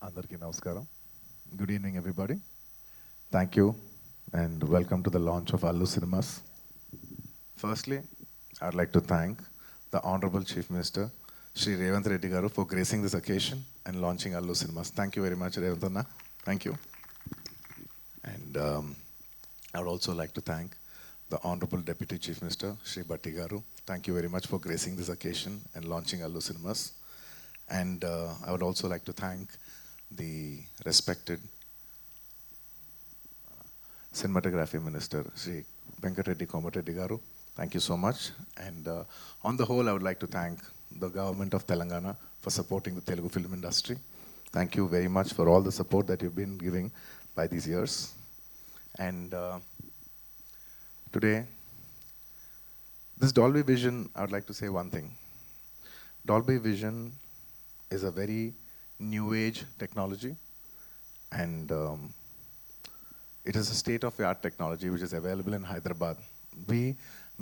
Andarki namaskaram. Good evening, everybody. Thank you and welcome to the launch of Allu Cinemas. Firstly, I'd like to thank the Honorable Chief Minister, Shri Revanth Reddy Garu, for gracing this occasion and launching Allu Cinemas. Thank you very much, Revanth Anna. Thank you. And I would also like to thank the Honorable Deputy Chief Minister, Shri Bhatti Garu. Thank you very much for gracing this occasion and launching Allu Cinemas. And I would also like to thank the respected Cinematography Minister, Sri Venkatreddy Komareddy Garu. Thank you so much. And on the whole, I would like to thank the government of Telangana for supporting the Telugu film industry. Thank you very much for all the support that you've been giving by these years. And today, this Dolby Vision, I would like to say one thing. Dolby Vision is a very new age technology, and it is a state-of-the-art technology which is available in Hyderabad.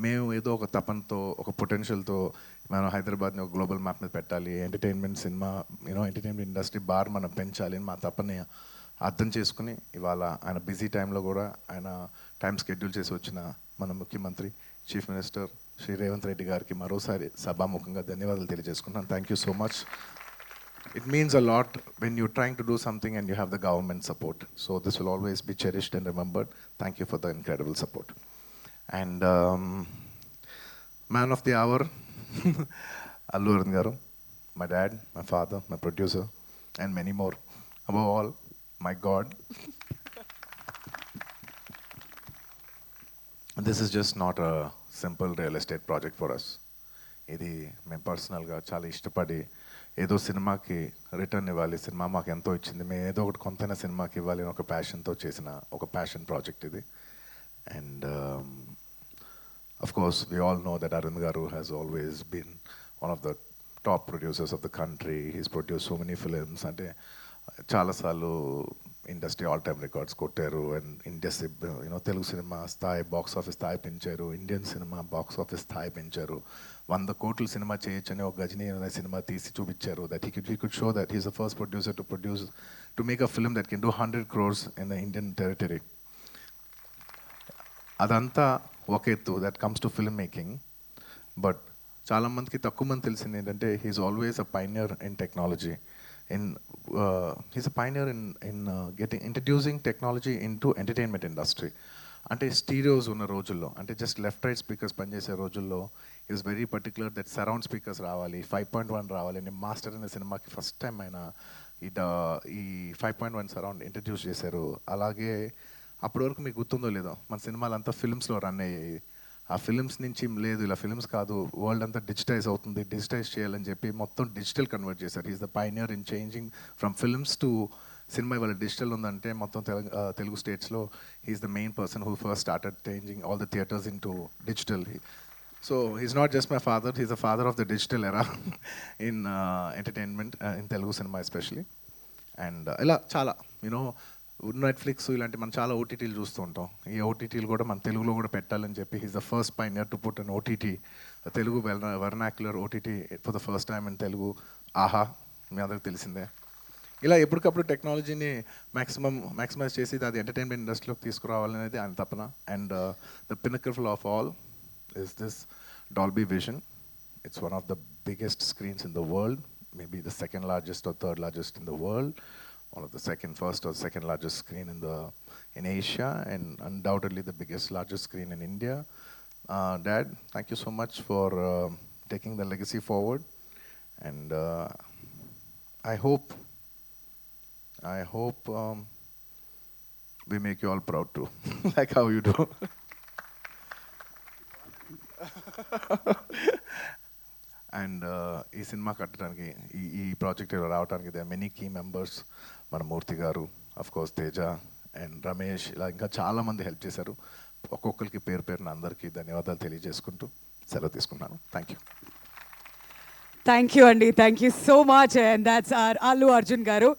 మేము ఏదో ఒక తపనతో ఒక పొటెన్షియల్తో మనం హైదరాబాద్ని ఒక global map మీద పెట్టాలి, entertainment cinema entertainment industry bar మనం పెంచాలి అని మా తపని అర్థం చేసుకుని ఇవాళ ఆయన బిజీ టైంలో కూడా ఆయన టైం స్కెడ్యూల్ చేసి వచ్చిన మన ముఖ్యమంత్రి చీఫ్ మినిస్టర్ శ్రీ రేవంత్ రెడ్డి గారికి మరోసారి సభాముఖంగా ధన్యవాదాలు తెలియజేసుకుంటున్నాను. Thank you so much. It means a lot when you're trying to do something and you have the government support. So this will always be cherished and remembered. Thank you for the incredible support. And man of the hour, Allu Arjun Garu, my dad, my father, my producer, and many more. Above all, my God. This is just not a simple real estate project for us. ఇది మేము పర్సనల్గా చాలా ఇష్టపడి ఏదో సినిమాకి return ఇవ్వాలి, cinema మాకు ఎంతో ఇచ్చింది, మేము ఏదో ఒకటి కొంతైనా సినిమాకి ఇవ్వాలి అని ఒక ప్యాషన్తో చేసిన ఒక ప్యాషన్ ప్రాజెక్ట్ ఇది. And of course we all know that Arun garu has always been one of the top producers of the country. He's produce so many films. అంటే చాలాసార్లు ఇండస్ట్రీ ఆల్ టైమ్ రికార్డ్స్ కొట్టారు. అండ్ ఇండస్ట్రీ తెలుగు సినిమా స్థాయి box office స్థాయి పెంచారు, Indian cinema box office స్థాయి పెంచారు. 100 కోట్లు సినిమా చేయొచ్చని ఒక గజనీ అనే సినిమా తీసి చూపించారు. That he could show that he's the first producer to make a film that can do 100 crores in the Indian territory. అదంతా ఒక ఎత్తు, that comes to film making. But చాలామందికి తక్కువ మంది తెలిసింది ఏంటంటే he's always a pioneer in technology. He's a pioneer in introducing technology into entertainment industry. అంటే స్టీరియోస్ ఉన్న రోజుల్లో, అంటే జస్ట్ లెఫ్ట్ రైట్ స్పీకర్స్ పనిచేసే రోజుల్లో is very particular that surround speakers రావాలి, 5.1 రావాలి అని మాస్టర్ అనే సినిమాకి ఫస్ట్ టైం ఆయన ఈ 5.1 సరౌండ్ ఇంట్రడ్యూస్ చేశారు. అలాగే అప్పటి వరకు మీకు గుర్తుందో లేదో మన సినిమాలంతా ఫిల్మ్స్లో రన్ అయ్యాయి. ఆ ఫిల్మ్స్ నుంచి లేదు ఇలా ఫిల్మ్స్ కాదు, వరల్డ్ అంతా డిజిటైజ్ అవుతుంది, డిజిటైజ్ చేయాలని చెప్పి మొత్తం డిజిటల్ కన్వర్ట్ చేశారు. Is the pioneer in changing from films to cinema. ఇవాళ డిజిటల్ ఉందంటే మొత్తం తెలుగు స్టేట్స్లో he's the main person who first started changing all the theatres into digital. So he's not just my father, he's the father of the digital era in entertainment in Telugu cinema especially. And ఇలా చాలా Netflix ఇలాంటి మనం చాలా ఓటీటీలు చూస్తూ ఉంటాం. ఈ ఓటీటీలు కూడా మన తెలుగులో కూడా పెట్టాలని చెప్పి he's the first pioneer to put an OTT, Telugu vernacular OTT for the first time in Telugu. ఆహా, మీ అందరికి తెలిసిందే. ఇలా ఎప్పటికప్పుడు టెక్నాలజీని మ్యాక్సిమైజ్ చేసి అది ఎంటర్టైన్మెంట్ ఇండస్ట్రీలోకి తీసుకురావాలనేది ఆయన తపన. And the pinnacle of all is this Dolby Vision. It's one of the biggest screens in the world, maybe the second largest or third largest in the world. One of the first or second largest screen in Asia, and undoubtedly the largest screen in India. Dad, thank you so much for taking the legacy forward, and I hope we make you all proud too, like how you do. And ఈ cinema కట్టడానికి ఈ project రావడానికి they many key members. మన మూర్తి గారు, of course Teja and Ramesh, ఇలా ఇంకా చాలామంది help చేశారు. ఒక్కొక్కరికి పేరు పేరున అందరికీ ధన్యవాదాలు తెలియజేసుకుంటూ సెలవు తీసుకున్నాను. Thank you. థ్యాంక్ యూ అండి, thank you so much. And that's are Allu Arjun గారు.